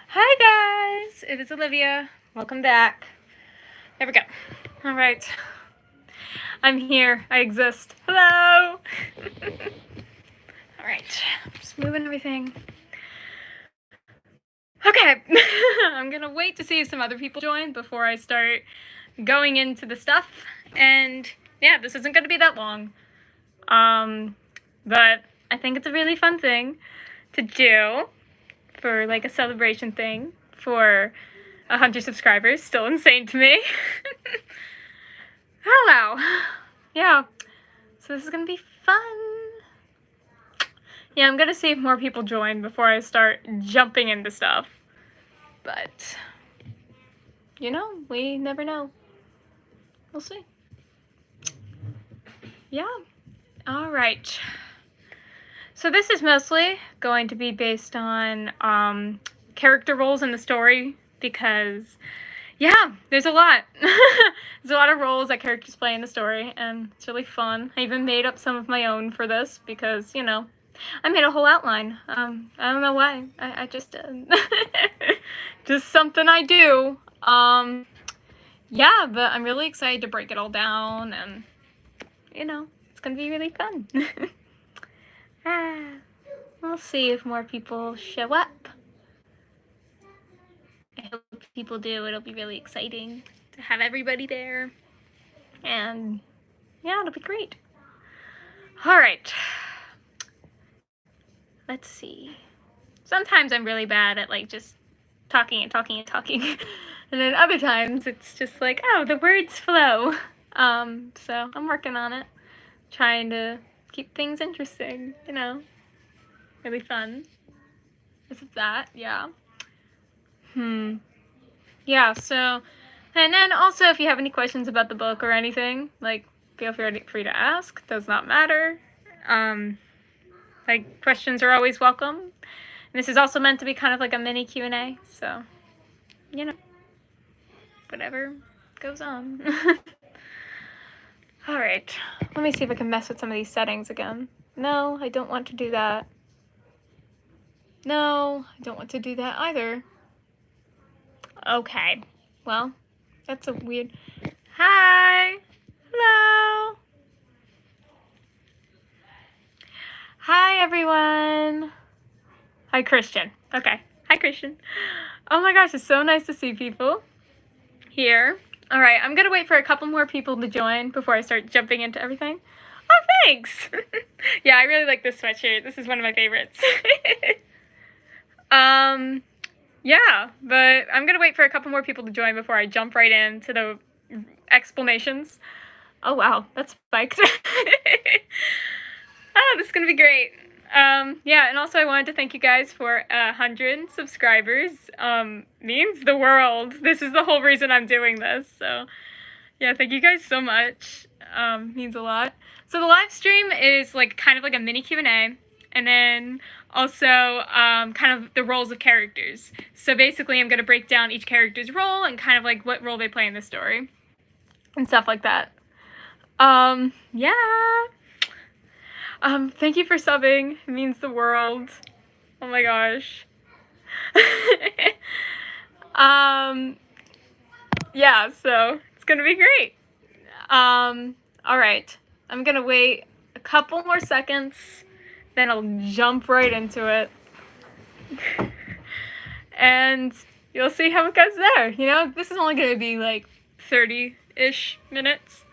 Hi guys, it is Olivia. Welcome back. There we go. All right. I'm here. I exist. Hello. All right. Just moving everything. Okay. I'm going to wait to see if some other people join before I start going into the stuff. And yeah, this isn't going to be that long. But I think it's a really fun thing to do for like a celebration thing for 100 subscribers. Still insane to me. Hello. Yeah. So this is gonna be fun. Yeah, I'm gonna see if more people join before I start jumping into stuff. But, you know, we never know. We'll see. Yeah. All right. So this is mostly going to be based on character roles in the story because, yeah, there's a lot. There's a lot of roles that characters play in the story, and it's really fun. I even made up some of my own for this because, you know, I made a whole outline. I don't know why. I just did. Just something I do. Yeah, but I'm really excited to break it all down, and, you know, it's gonna be really fun. We'll see if more people show up. I hope people do. It'll be really exciting to have everybody there. And yeah, it'll be great. All right. Let's see. Sometimes I'm really bad at like just talking and talking and talking. And then other times it's just like, oh, the words flow. So I'm working on it. Trying to keep things interesting, you know. Really fun. Is it that? Yeah. Yeah, so, and then also if you have any questions about the book or anything, like, feel free to ask. Does not matter. Like, questions are always welcome. And this is also meant to be kind of like a mini Q&A, so, you know, whatever goes on. Alright, let me see if I can mess with some of these settings again. No, I don't want to do that. No, I don't want to do that either. Okay, well, that's a weird... Hi! Hello! Hi, everyone! Hi, Christian. Okay. Hi, Christian. Oh my gosh, it's so nice to see people here. All right, I'm gonna wait for a couple more people to join before I start jumping into everything. Oh, thanks! Yeah, I really like this sweatshirt. This is one of my favorites. Yeah, but I'm gonna wait for a couple more people to join before I jump right into the explanations. Oh wow, that's spiked. Oh, this is gonna be great. Yeah, and also I wanted to thank you guys for 100 subscribers. Means the world. This is the whole reason I'm doing this. So, yeah, thank you guys so much. Means a lot. So the live stream is like kind of like a mini Q&A, and then also kind of the roles of characters. So basically, I'm gonna break down each character's role and kind of like what role they play in the story and stuff like that. Yeah. Thank you for subbing. It means the world. Oh my gosh. Yeah, so it's gonna be great. Alright. I'm gonna wait a couple more seconds, then I'll jump right into it. And you'll see how it goes there. You know, this is only gonna be like 30-ish minutes.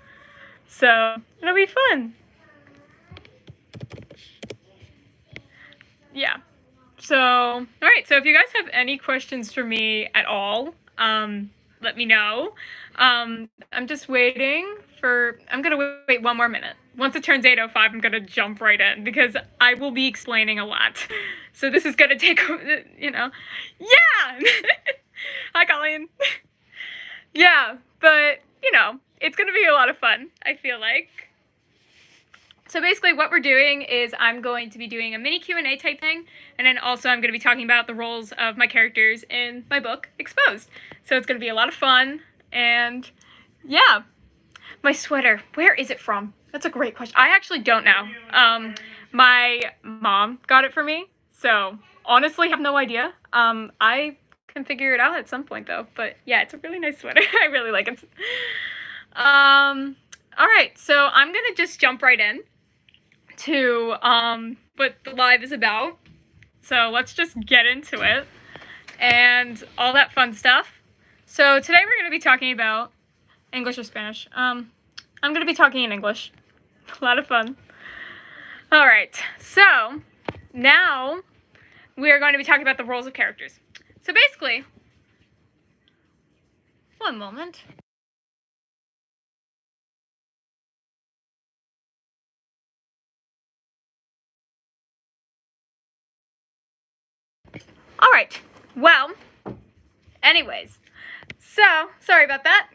So, it'll be fun. Yeah. So, alright, so if you guys have any questions for me at all, let me know. I'm just waiting for, I'm gonna wait one more minute. Once it turns 8:05, I'm gonna jump right in because I will be explaining a lot. So this is gonna take, you know, yeah! Hi, Colleen. Yeah, but, you know, it's gonna be a lot of fun, I feel like. So basically what we're doing is I'm going to be doing a mini Q&A type thing, and then also I'm going to be talking about the roles of my characters in my book, Exposed. So it's going to be a lot of fun, and yeah. My sweater, where is it from? That's a great question. I actually don't know. My mom got it for me, so honestly have no idea. I can figure it out at some point though. But yeah, it's a really nice sweater. I really like it. All right, so I'm gonna just jump right in to what the live is about. So let's just get into it and all that fun stuff. So today we're gonna be talking about English or Spanish. I'm gonna be talking in English. A lot of fun. All right, so now we're going to be talking about the roles of characters. So basically, one moment. All right, well, anyways, so sorry about that.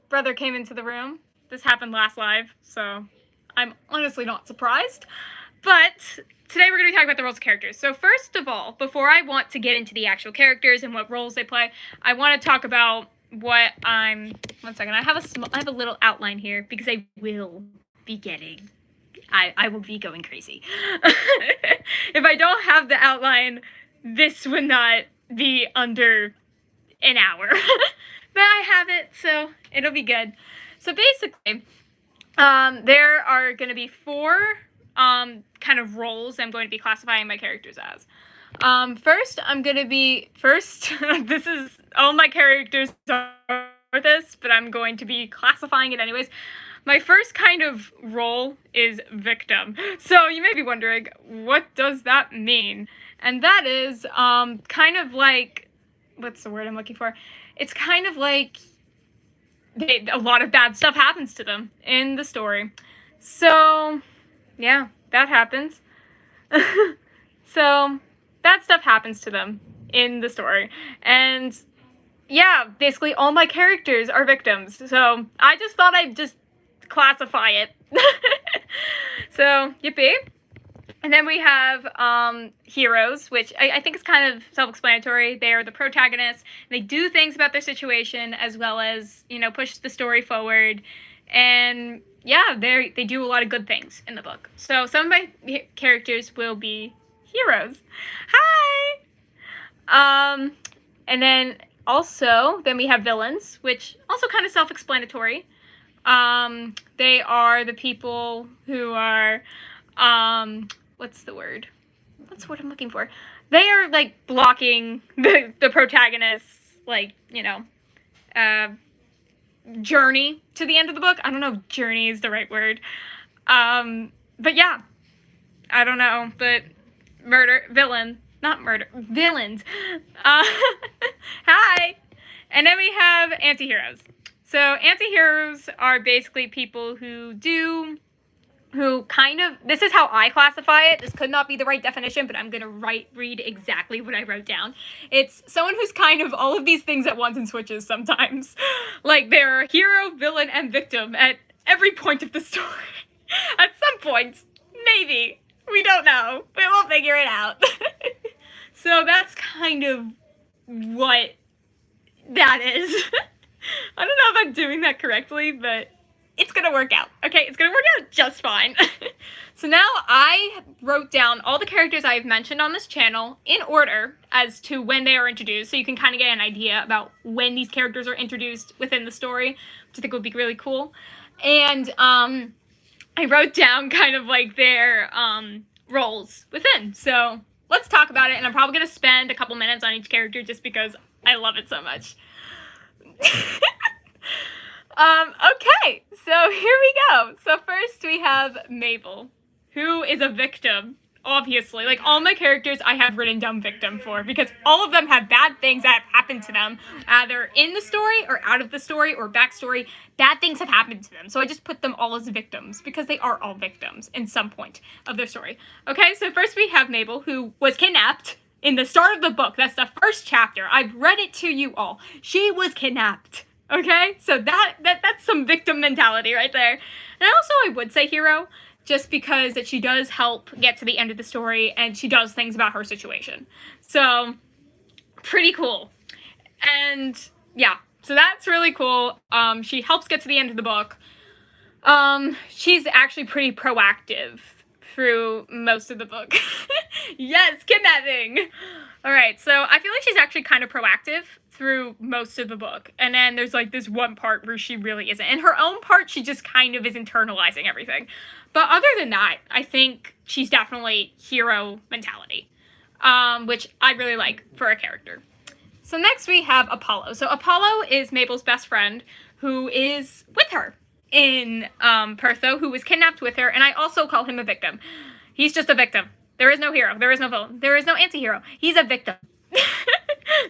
Brother came into the room. This happened last live, so I'm honestly not surprised. But today we're going to be talking about the roles of characters. So first of all, before I want to get into the actual characters and what roles they play, I want to talk about what I'm... One second, I have a little outline here because I will be getting... I will be going crazy. If I don't have the outline, this would not be under an hour. But I have it, so it'll be good. So basically, there are going to be 4 kind of roles I'm going to be classifying my characters as. First, this is, all my characters are this, but I'm going to be classifying it anyways. My first kind of role is victim. So you may be wondering, what does that mean? And that is kind of like, what's the word I'm looking for? It's kind of like a lot of bad stuff happens to them in the story. So, yeah, that happens. So, bad stuff happens to them in the story. And, yeah, basically all my characters are victims. So, I just thought I'd just classify it. So, yippee. And then we have heroes, which I think is kind of self-explanatory. They are the protagonists. They do things about their situation as well as, you know, push the story forward. And yeah, they do a lot of good things in the book. So some of my characters will be heroes. Hi! And then we have villains, which also kind of self-explanatory. They are the people who are... what's the word? What's the word I'm looking for? They are, like, blocking the protagonist's, like, you know, journey to the end of the book. I don't know if journey is the right word. But yeah. I don't know, but villains. Hi! And then we have anti-heroes. So anti-heroes are basically people who kind of, this is how I classify it. This could not be the right definition, but I'm going to read exactly what I wrote down. It's someone who's kind of all of these things at once and switches sometimes. Like they're hero, villain, and victim at every point of the story. At some point, maybe. We don't know. We will figure it out. So that's kind of what that is. I don't know if I'm doing that correctly, but it's gonna work out. Okay, it's gonna work out just fine. So now I wrote down all the characters I've mentioned on this channel in order as to when they are introduced, so you can kind of get an idea about when these characters are introduced within the story, which I think would be really cool. And I wrote down kind of like their roles within. So let's talk about it, and I'm probably gonna spend a couple minutes on each character just because I love it so much. Okay, so here we go. So first we have Mabel, who is a victim, obviously. Like, all my characters I have written down victim for, because all of them have bad things that have happened to them, either in the story or out of the story or backstory. Bad things have happened to them, so I just put them all as victims, because they are all victims in some point of their story. Okay, so first we have Mabel, who was kidnapped in the start of the book. That's the first chapter. I've read it to you all. She was kidnapped. Okay, so that's some victim mentality right there. And also I would say hero, just because that she does help get to the end of the story and she does things about her situation. So, pretty cool. And yeah, so that's really cool. She helps get to the end of the book. She's actually pretty proactive through most of the book. Yes, kidnapping. All right, so I feel like she's actually kind of proactive through most of the book. And then there's like this one part where she really isn't. In her own part, she just kind of is internalizing everything. But other than that, I think she's definitely hero mentality, which I really like for a character. So next we have Apollo. So Apollo is Mabel's best friend who is with her in Pertho, who was kidnapped with her, and I also call him a victim. He's just a victim. There is no hero. There is no villain. There is no anti-hero. He's a victim.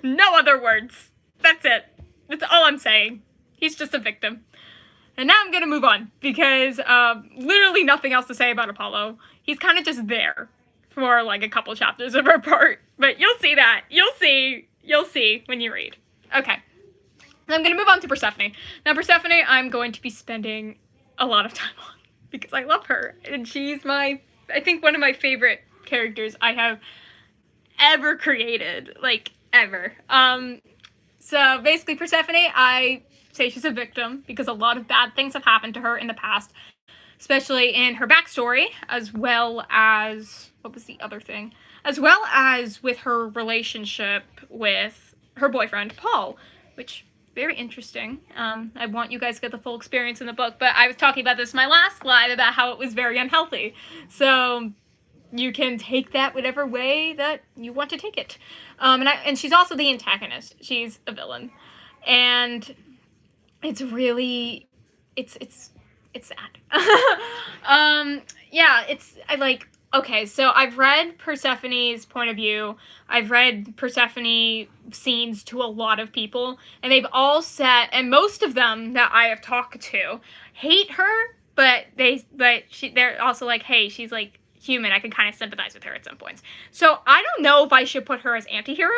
No other words. That's it. That's all I'm saying. He's just a victim. And now I'm going to move on because literally nothing else to say about Apollo. He's kind of just there for like a couple chapters of her part. But you'll see that. You'll see. You'll see when you read. Okay. I'm going to move on to Persephone. Now, Persephone, I'm going to be spending a lot of time on because I love her. And she's I think one of my favorite characters I have ever created. Like, ever. So basically, Persephone, I say she's a victim because a lot of bad things have happened to her in the past, especially in her backstory, as well as, what was the other thing? As well as with her relationship with her boyfriend, Paul, which, very interesting. I want you guys to get the full experience in the book, but I was talking about this in my last slide about how it was very unhealthy. So you can take that whatever way that you want to take it. And she's also the antagonist. She's a villain. And it's really, it's sad. Okay, so I've read Persephone's point of view. I've read Persephone scenes to a lot of people, and they've all said, and most of them that I have talked to hate her, but they're also like, hey, she's like human. I can kind of sympathize with her at some points. So I don't know if I should put her as anti-hero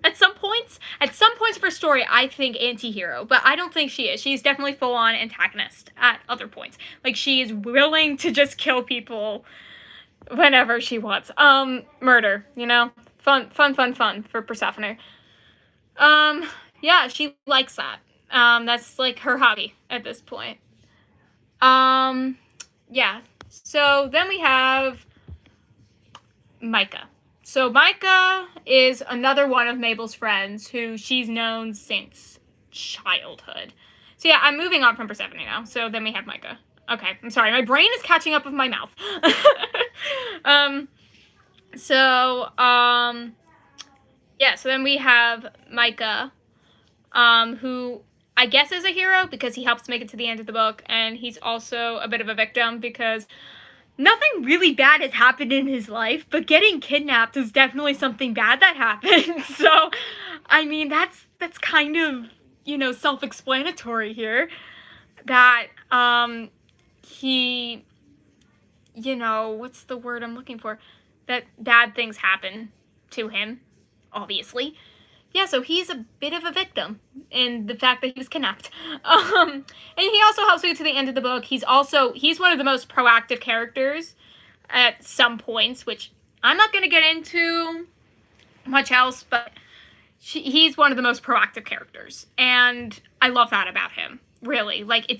at some points. At some points of her story, I think anti-hero, but I don't think she is. She's definitely full-on antagonist at other points. Like, she is willing to just kill people whenever she wants. Murder, you know? Fun for Persephone. Yeah, she likes that. That's, like, her hobby at this point. Yeah. So, then we have Micah. So, Micah is another one of Mabel's friends who she's known since childhood. So, yeah, I'm moving on from Persephone now. So, then we have Micah. Okay, I'm sorry. My brain is catching up with my mouth. Yeah, so then we have Micah, who I guess is a hero because he helps make it to the end of the book, and he's also a bit of a victim because nothing really bad has happened in his life, but getting kidnapped is definitely something bad that happened. So, I mean, that's kind of, you know, self-explanatory here, that, he, you know, what's the word I'm looking for? That bad things happen to him, obviously. Yeah, so he's a bit of a victim in the fact that he was kidnapped. And he also helps me to the end of the book. He's one of the most proactive characters at some points, which I'm not going to get into much else, but he's one of the most proactive characters. And I love that about him, really. Like,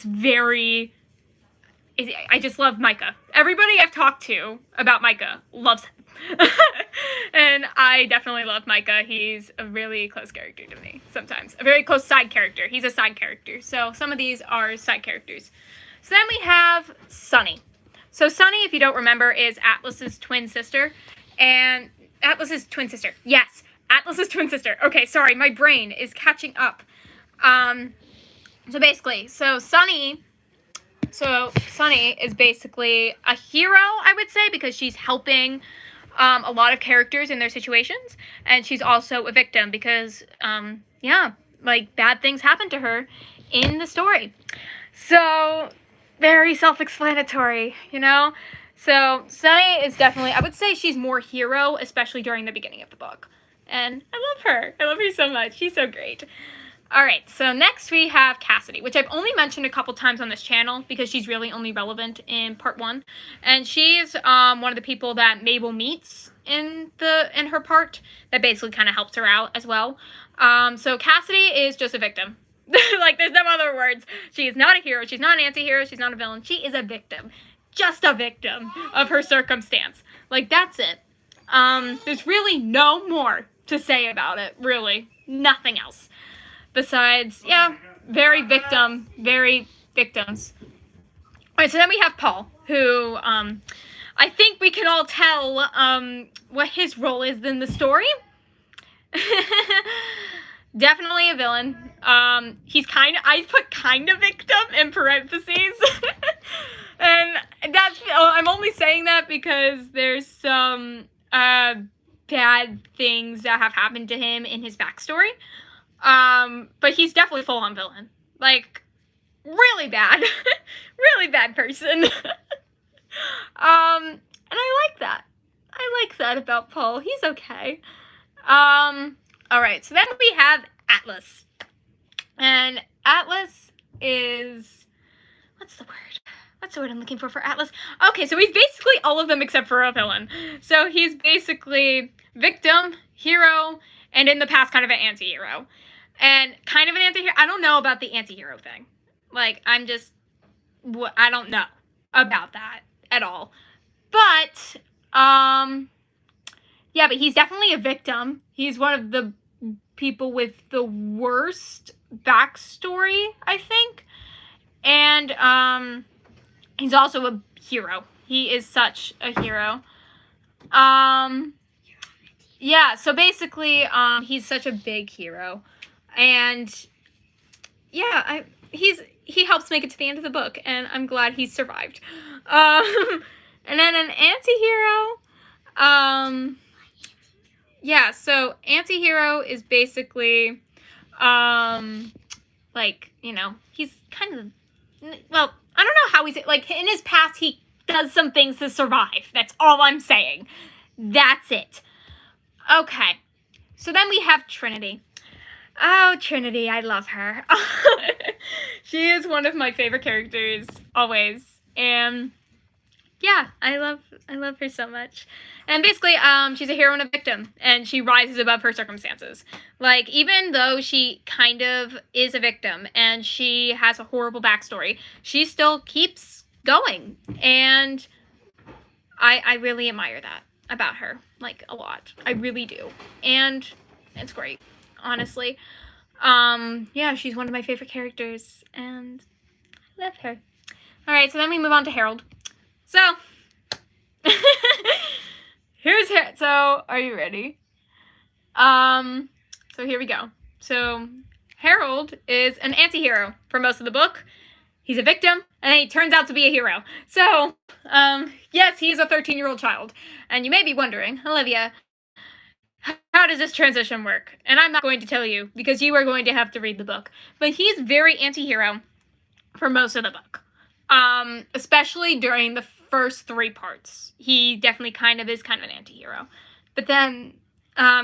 I just love Micah. Everybody I've talked to about Micah loves him. And I definitely love Micah. He's a really close character to me sometimes. A very close side character. He's a side character. So some of these are side characters. So then we have Sunny. So Sunny, if you don't remember, is Atlas's twin sister. And Atlas's twin sister. Yes, Atlas's twin sister. Okay, sorry, my brain is catching up. So Sunny is basically a hero, I would say, because she's helping a lot of characters in their situations, and she's also a victim because, like, bad things happen to her in the story. So, very self-explanatory, you know? So, Sunny is definitely, I would say she's more hero, especially during the beginning of the book. And I love her. I love her so much. She's so great. Alright, so next we have Cassidy, which I've only mentioned a couple times on this channel because she's really only relevant in part 1. And she's one of the people that Mabel meets in her part that basically kind of helps her out as well. So Cassidy is just a victim. Like, there's no other words. She is not a hero, she's not an anti-hero, she's not a villain. She is a victim. Just a victim of her circumstance. Like, that's it. There's really no more to say about it, really. Nothing else. Besides, yeah, very victims. Alright, so then we have Paul, who, I think we can all tell, what his role is in the story. Definitely a villain. He's I put kind of victim in parentheses. And I'm only saying that because there's some, bad things that have happened to him in his backstory. But he's definitely full-on villain. Like, really bad. Really bad person. And I like that. I like that about Paul. He's okay. Alright, so then we have Atlas. And Atlas is... What's the word? What's the word I'm looking for Atlas? Okay, so he's basically all of them except for a villain. So he's basically victim, hero, and in the past kind of an anti-hero. And kind of an anti-hero. I don't know about the anti-hero thing. Like, I don't know about that at all. But, yeah, but he's definitely a victim. He's one of the people with the worst backstory, I think. And, he's also a hero. He is such a hero. Yeah, so basically, he's such a big hero. And, yeah, he helps make it to the end of the book, and I'm glad he survived. And then an anti-hero, yeah, so anti-hero is basically, like, you know, he's kind of, well, I don't know how he's, like, in his past, he does some things to survive. That's all I'm saying. That's it. Okay. So then we have Trinity. Oh, Trinity, I love her. She is one of my favorite characters, always. And yeah, I love her so much. And basically, she's a hero and a victim, and she rises above her circumstances. Like, even though she kind of is a victim, and she has a horrible backstory, she still keeps going. And I really admire that about her, like, a lot. I really do. And it's great, honestly. Yeah, she's one of my favorite characters, and I love her. Alright, so then we move on to Harold. So, so, are you ready? So here we go. So, Harold is an anti-hero for most of the book. He's a victim, and then he turns out to be a hero. So, yes, he's a 13-year-old child. And you may be wondering, Olivia, how does this transition work? And I'm not going to tell you, because you are going to have to read the book. But he's very anti-hero for most of the book. Especially during the first 3 parts. He definitely kind of an anti-hero. But then,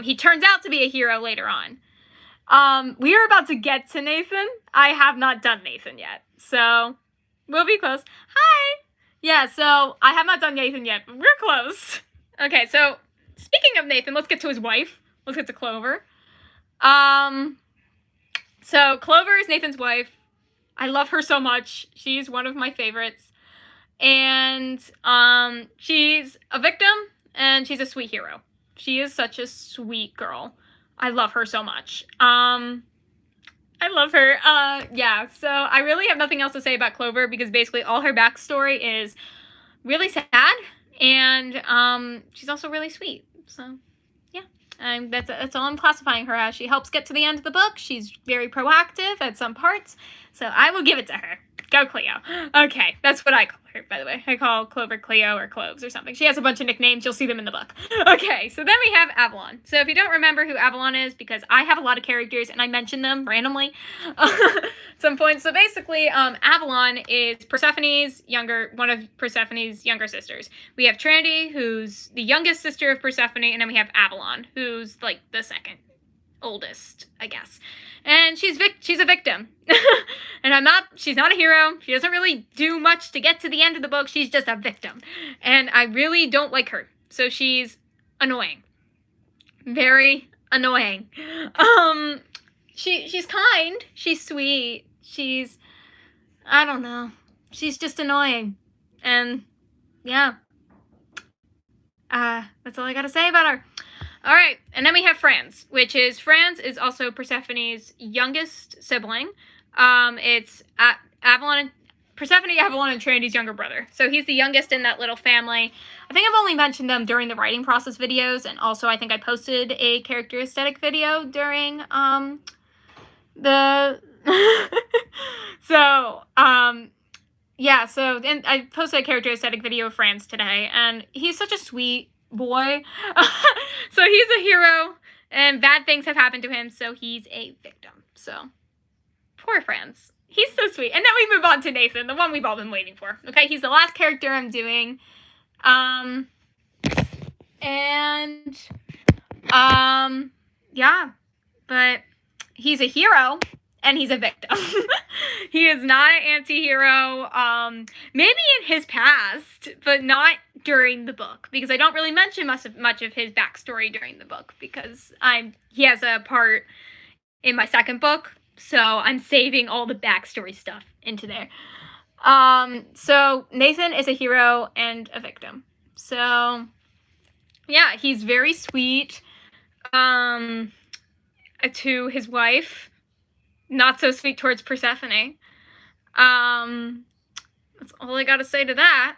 he turns out to be a hero later on. We are about to get to Nathan. I have not done Nathan yet. So, we'll be close. Hi! Yeah, so, I have not done Nathan yet, but we're close. Okay, so, speaking of Nathan, let's get to his wife. Let's get to Clover. So, Clover is Nathan's wife. I love her so much. She's one of my favorites. And, she's a victim, and she's a sweet hero. She is such a sweet girl. I love her so much. I love her. Yeah, so I really have nothing else to say about Clover, because basically all her backstory is really sad, and, she's also really sweet. So, yeah. And that's all I'm classifying her as. She helps get to the end of the book. She's very proactive at some parts. So I will give it to her. Go Cleo. Okay, that's what I call her, by the way. I call Clover Cleo or Cloves or something. She has a bunch of nicknames. You'll see them in the book. Okay, so then we have Avalon. So if you don't remember who Avalon is, because I have a lot of characters and I mention them randomly at some point. So basically, Avalon is one of Persephone's younger sisters. We have Trinity, who's the youngest sister of Persephone, and then we have Avalon, who's like the second oldest, I guess. And she's a victim. And she's not a hero. She doesn't really do much to get to the end of the book. She's just a victim. And I really don't like her. So she's annoying. Very annoying. She's kind. She's sweet. I don't know. She's just annoying. And yeah. That's all I gotta say about her. All right, and then we have Franz, which is also Persephone's youngest sibling. It's Persephone, Avalon, and Trinity's younger brother. So he's the youngest in that little family. I think I've only mentioned them during the writing process videos, and also I think I posted a character aesthetic video during the yeah, so and I posted a character aesthetic video of Franz today, and he's such a sweet boy. So he's a hero, and bad things have happened to him, so he's a victim. So poor Franz. He's so sweet. And then we move on to Nathan, the one we've all been waiting for. Okay, he's the last character I'm doing. Yeah, but he's a hero and he's a victim. He is not an anti-hero, maybe in his past, but not during the book, because I don't really mention much of his backstory during the book, because he has a part in my second book, so I'm saving all the backstory stuff into there. So Nathan is a hero and a victim. So yeah, he's very sweet to his wife, not so sweet towards Persephone. That's all I gotta say to that.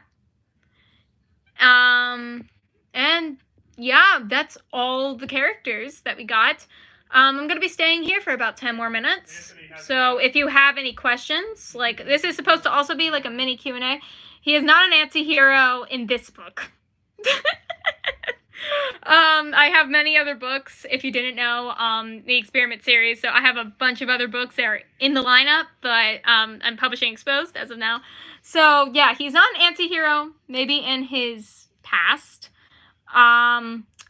And yeah, that's all the characters that we got. I'm going to be staying here for about 10 more minutes. So if you have any questions, like this is supposed to also be like a mini Q&A. He is not an anti-hero in this book. I have many other books, if you didn't know, the Experiment series. So I have a bunch of other books that are in the lineup, but I'm publishing Exposed as of now. So yeah, he's not an anti-hero, maybe in his past.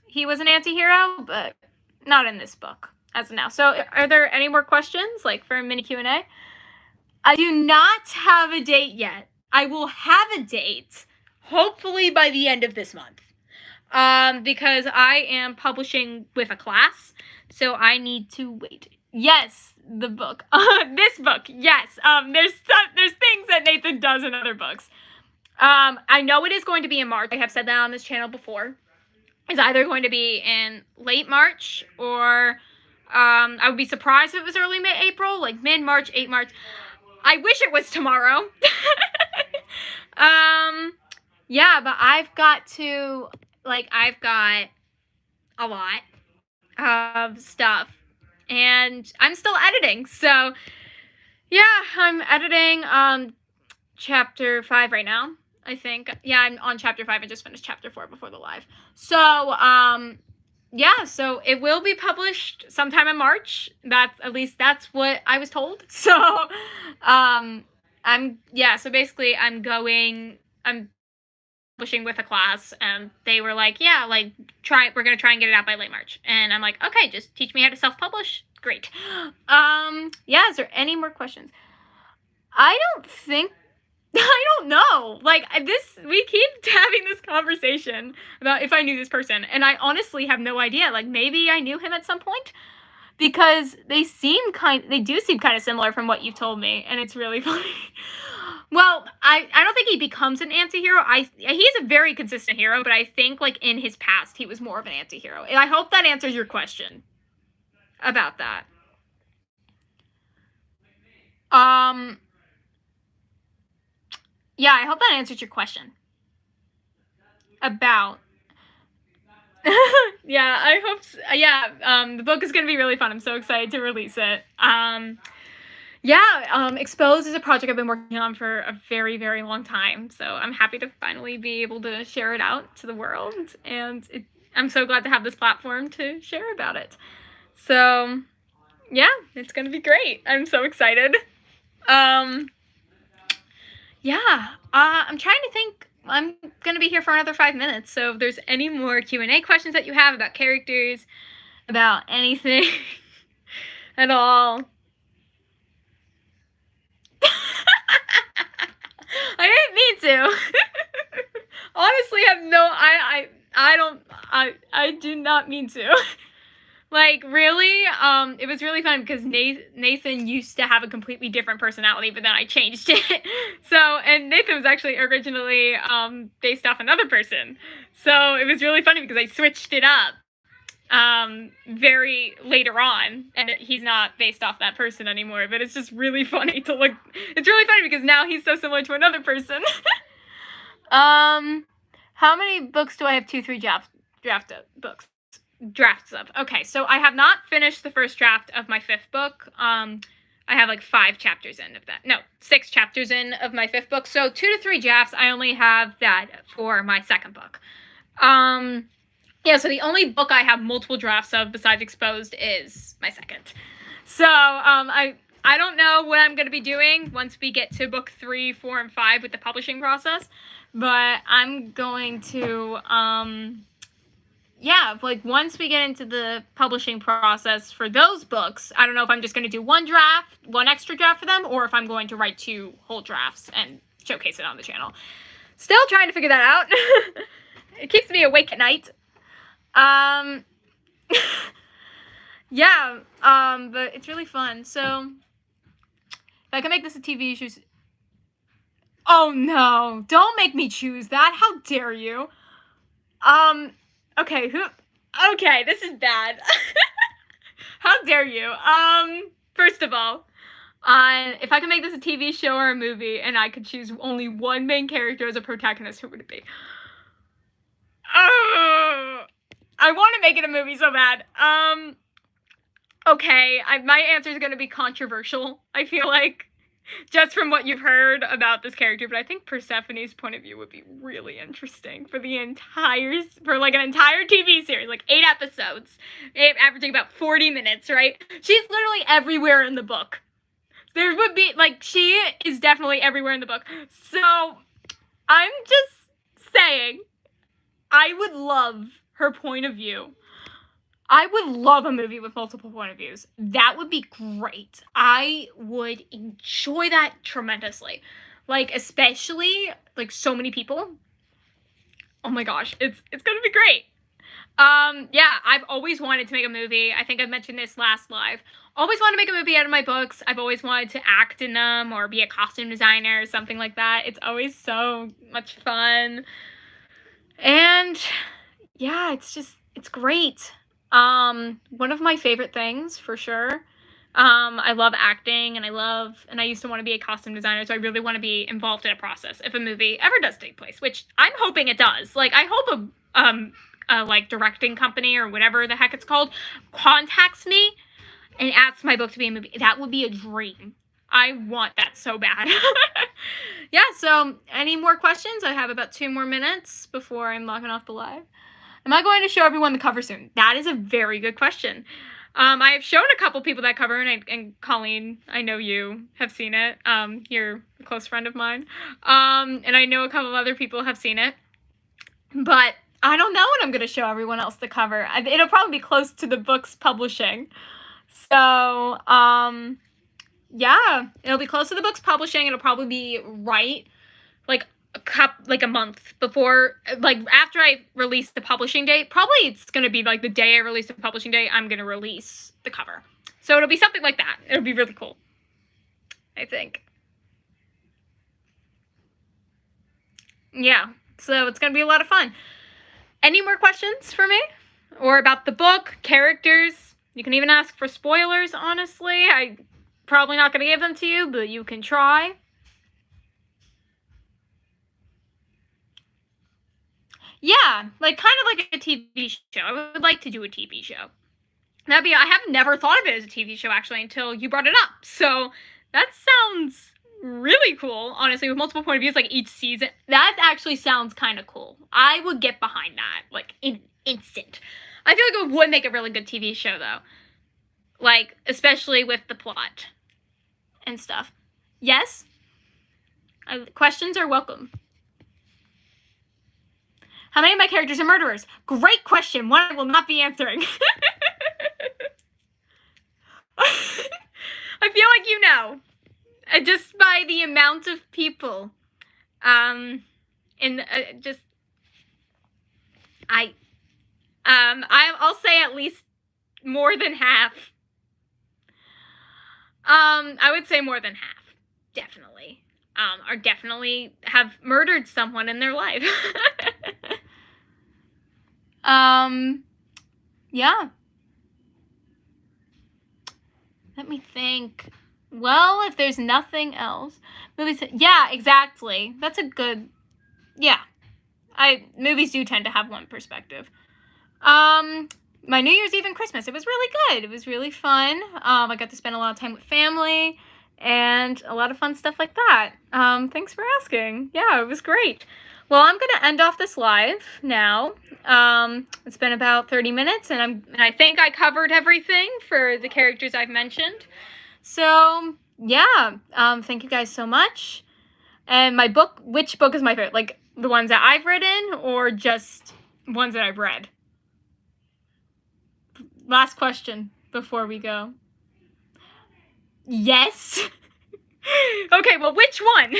He was an anti-hero, but not in this book as of now. So are there any more questions, like for a mini Q&A? I do not have a date yet. I will have a date, hopefully by the end of this month. Because I am publishing with a class, so I need to wait. Yes, the book. This book, yes. There's things that Nathan does in other books. I know it is going to be in March. I have said that on this channel before. It's either going to be in late March or I would be surprised if it was early April, like mid-March, 8 March. I wish it was tomorrow. Yeah, but I've got a lot of stuff and I'm still editing. So yeah, I'm editing chapter 5 right now, I think. Yeah, I'm on chapter 5. I just finished chapter 4 before the live. So yeah, so it will be published sometime in March. At least that's what I was told. So so basically I'm publishing with a class, and they were like, yeah, like we're gonna try and get it out by late March. And I'm like, okay, just teach me how to self-publish. Great. Yeah, is there any more questions? I don't know. Like we keep having this conversation about if I knew this person, and I honestly have no idea. Like maybe I knew him at some point, because they do seem kind of similar from what you've told me, and it's really funny. Well, I don't think he becomes an anti-hero. He's a very consistent hero, but I think like in his past he was more of an anti-hero. And I hope that answers your question about that. Yeah, I hope that answers your question about yeah, I hope so. Yeah, the book is going to be really fun. I'm so excited to release it. Yeah, Exposed is a project I've been working on for a very, very long time. So I'm happy to finally be able to share it out to the world. And I'm so glad to have this platform to share about it. So yeah, it's going to be great. I'm so excited. Yeah, I'm trying to think. I'm going to be here for another 5 minutes. So if there's any more Q&A questions that you have about characters, about anything at all. I didn't mean to. Honestly, I do not mean to. Like, really, it was really fun because Nathan used to have a completely different personality, but then I changed it. So, and Nathan was actually originally based off another person. So it was really funny because I switched it up very later on, and he's not based off that person anymore. But it's just really funny to look. It's really funny because now he's so similar to another person. How many books do I have? 2, 3 drafts of. Okay, so I have not finished the first draft of my 5th book. I have like 5 chapters in of that. No, 6 chapters in of my 5th book. So 2 to 3 drafts. I only have that for my 2nd book. Yeah, so the only book I have multiple drafts of besides Exposed is my 2nd. So, I don't know what I'm going to be doing once we get to book 3, 4, and 5 with the publishing process, but I'm going to, yeah, like once we get into the publishing process for those books, I don't know if I'm just going to do one extra draft for them, or if I'm going to write 2 whole drafts and showcase it on the channel. Still trying to figure that out. It keeps me awake at night. Yeah, but it's really fun. So, if I can make this a TV show... Oh no, don't make me choose that. How dare you? Okay, okay, this is bad. How dare you? First of all, if I could make this a TV show or a movie and I could choose only one main character as a protagonist, who would it be? Oh, I want to make it a movie so bad. Okay, my answer is going to be controversial, I feel like, just from what you've heard about this character, but I think Persephone's point of view would be really interesting for an entire TV series, like 8 episodes, averaging about 40 minutes, right? She's literally everywhere in the book. There would be, like, she is definitely everywhere in the book. So, I'm just saying, I would love her point of view. I would love a movie with multiple point of views. That would be great. I would enjoy that tremendously. Like, especially, like, so many people. Oh my gosh, it's gonna be great. Yeah, I've always wanted to make a movie. I think I mentioned this last live. Always wanted to make a movie out of my books. I've always wanted to act in them or be a costume designer or something like that. It's always so much fun. And yeah, it's great. One of my favorite things, for sure. I love acting, and I used to want to be a costume designer, so I really want to be involved in a process if a movie ever does take place, which I'm hoping it does. Like, I hope a like, directing company or whatever the heck it's called contacts me and asks my book to be a movie. That would be a dream. I want that so bad. Yeah, so any more questions? I have about 2 more minutes before I'm logging off the live. Am I going to show everyone the cover soon? That is a very good question. I have shown a couple people that cover, and Colleen, I know you have seen it. You're a close friend of mine. And I know a couple of other people have seen it. But I don't know when I'm going to show everyone else the cover. It'll probably be close to the book's publishing. So, yeah, it'll be close to the book's publishing. It'll probably be right, like a month before, like after I release the publishing date. Probably it's gonna be like the day I release the publishing date, I'm gonna release the cover. So it'll be something like that. It'll be really cool, I think. Yeah, so it's gonna be a lot of fun. Any more questions for me? Or about the book, characters? You can even ask for spoilers, honestly. I'm probably not gonna give them to you, but you can try. Yeah, like kind of like a TV show. I would like to do a TV show. I have never thought of it as a TV show actually until you brought it up. So that sounds really cool, honestly, with multiple point of views, like each season. That actually sounds kind of cool. I would get behind that, like, in instant. I feel like it would make a really good TV show, though. Like, especially with the plot and stuff. Yes? Questions are welcome. How many of my characters are murderers? Great question. One I will not be answering. I feel like you know. Just by the amount of people. I'll say at least more than half. I would say more than half, definitely. Or definitely have murdered someone in their life. Yeah. Let me think. Well, if there's nothing else, movies. Yeah, exactly. That's a good. Yeah, movies do tend to have one perspective. My New Year's Eve and Christmas, it was really good. It was really fun. I got to spend a lot of time with family and a lot of fun stuff like that. Thanks for asking. Yeah, it was great. Well, I'm gonna end off this live now. It's been about 30 minutes, and I think I covered everything for the characters I've mentioned. So yeah, thank you guys so much. And my book, which book is my favorite? Like the ones that I've written, or just ones that I've read? Last question before we go. Yes. Okay, well, which one?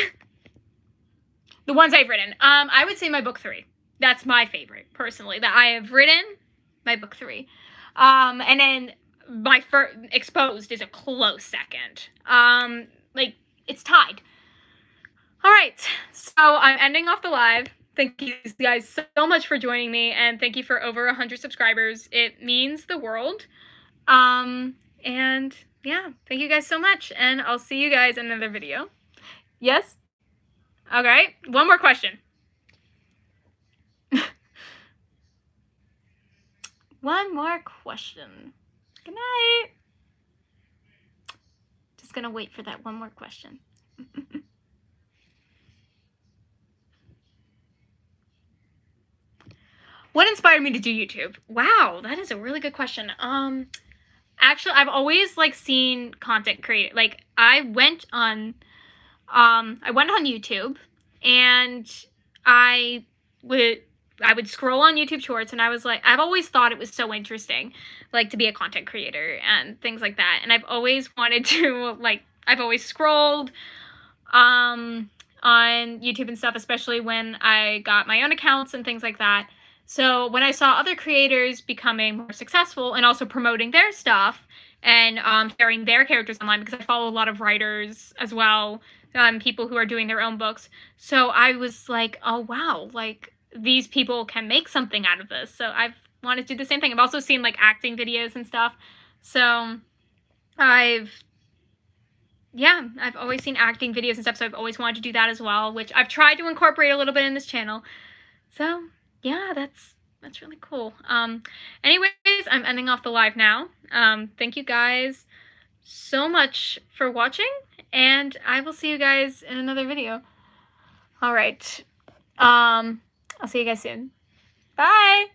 The ones I've written. I would say my book 3. That's my favorite, personally, that I have written. My book 3. And then my first Exposed is a close second. Like, it's tied. All right, so I'm ending off the live. Thank you guys so much for joining me, and thank you for over 100 subscribers. It means the world. And yeah, thank you guys so much, and I'll see you guys in another video. Yes? Okay, one more question. One more question. Good night. Just gonna wait for that one more question. What inspired me to do YouTube? Wow, that is a really good question. Actually, I've always seen content create. I went on YouTube, and I would scroll on YouTube Shorts, and I was like, I've always thought it was so interesting, to be a content creator and things like that. And I've always wanted to, I've always scrolled on YouTube and stuff, especially when I got my own accounts and things like that. So when I saw other creators becoming more successful and also promoting their stuff and sharing their characters online, because I follow a lot of writers as well, people who are doing their own books. So I was like, oh, wow, these people can make something out of this. So I've wanted to do the same thing. I've also seen acting videos and stuff. So I've always seen acting videos and stuff. So I've always wanted to do that as well, which I've tried to incorporate a little bit in this channel. So yeah, that's really cool. Anyways, I'm ending off the live now. Thank you guys so much for watching, and I will see you guys in another video. All right. I'll see you guys soon. Bye.